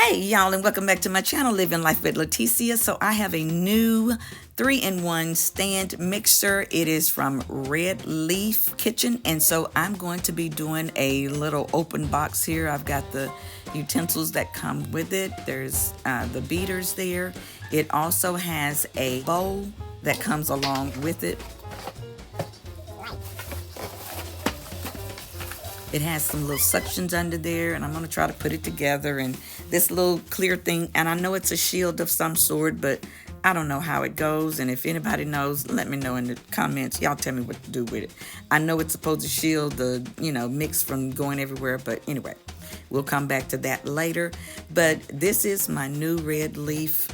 Hey y'all, and welcome back to my channel, Living Life with Leticia. So I have a new 3-in-1 stand mixer. It is from Redleaf Kitchen, and so I'm going to be doing a little open box here. I've got the utensils that come with it. There's the beaters there. It also has a bowl that comes along with it. It has some little suctions under there, and I'm going to try to put it together. And this little clear thing, and I know it's a shield of some sort, but I don't know how it goes. And if anybody knows, let me know in the comments. Y'all tell me what to do with it. I know it's supposed to shield the, mix from going everywhere, but anyway, we'll come back to that later. But this is my new Redleaf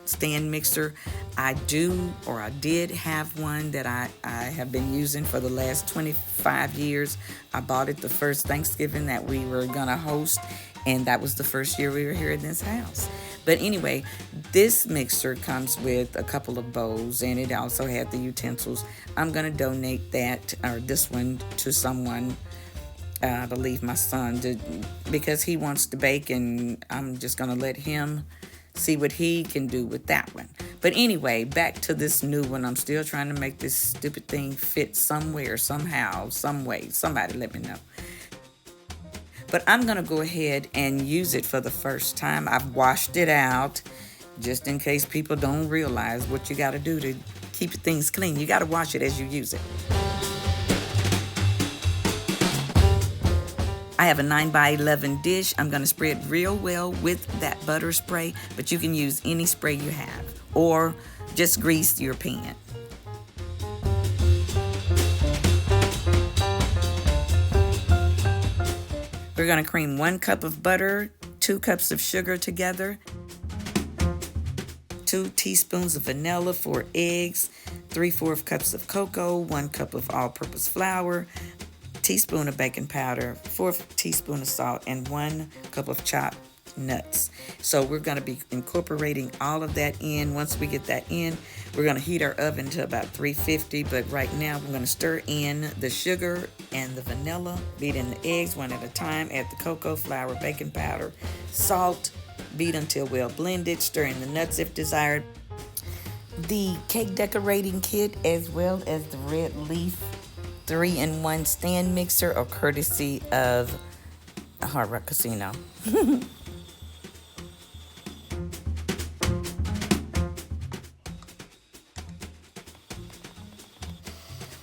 stand mixer. I did have one that I have been using for the last 25 years. I bought it the first Thanksgiving that we were gonna host, and that was the first year we were here in this house. But anyway, this mixer comes with a couple of bowls, and it also had the utensils. I'm gonna donate that, or this one, to someone. I believe my son did, because he wants to bake, and I'm just gonna let him see what he can do with that one. But anyway, back to this new one. I'm still trying to make this stupid thing fit somewhere, somehow, some way. Somebody let me know. But I'm gonna go ahead and use it for the first time. I've washed it out, just in case people don't realize what you gotta do to keep things clean. You gotta wash it as you use it. I have a 9x11 dish. I'm going to spray it real well with that butter spray, but you can use any spray you have, or just grease your pan. We're going to cream 1 cup of butter, 2 cups of sugar together, 2 teaspoons of vanilla, 4 eggs, 3/4 cups of cocoa, 1 cup of all-purpose flour, teaspoon of baking powder, 1/4 teaspoon of salt, and 1 cup of chopped nuts. So we're going to be incorporating all of that in. Once we get that in, we're going to heat our oven to about 350, but right now we're going to stir in the sugar and the vanilla, beat in the eggs one at a time, add the cocoa, flour, baking powder, salt, beat until well blended, stir in the nuts if desired. The cake decorating kit, as well as the Redleaf 3-in-1 stand mixer, are courtesy of Hard Rock Casino.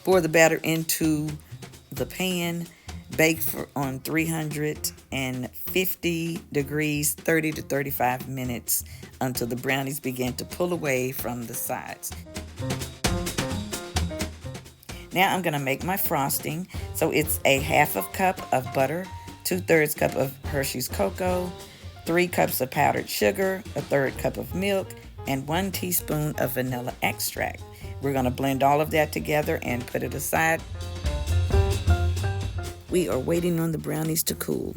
Pour the batter into the pan, bake on 350 degrees, 30 to 35 minutes, until the brownies begin to pull away from the sides. Now I'm going to make my frosting. So it's a 1/2 cup of butter, 2/3 cup of Hershey's cocoa, 3 cups of powdered sugar, 1/3 cup of milk, and 1 teaspoon of vanilla extract. We're going to blend all of that together and put it aside. We are waiting on the brownies to cool.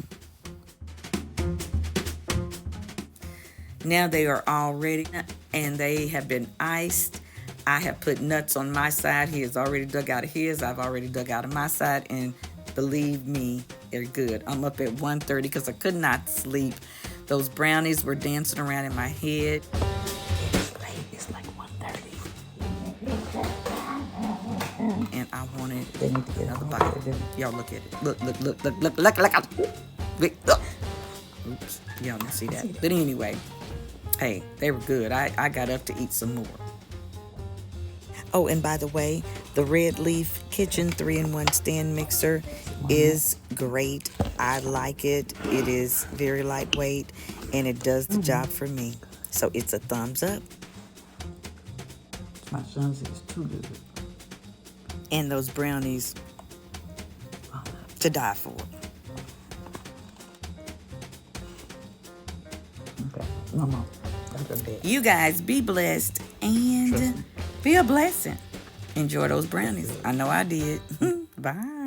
Now they are all ready, and they have been iced. I have put nuts on my side. He has already dug out of his. I've already dug out of my side, and believe me, they're good. I'm up at 1:30 because I could not sleep. Those brownies were dancing around in my head. It's late. It's like 1:30. And I wanted another bite. Y'all look at it. Look. Oops. Y'all didn't see that. But anyway, hey, they were good. I got up to eat some more. Oh, and by the way, the Redleaf Kitchen 3-in-1 stand mixer is great. I like it. It is very lightweight, and it does the job for me. So it's a thumbs up. My son says too good. And those brownies, to die for. Okay, no more. That's a bit. You guys be blessed and be a blessing. Enjoy those brownies. I know I did. Bye.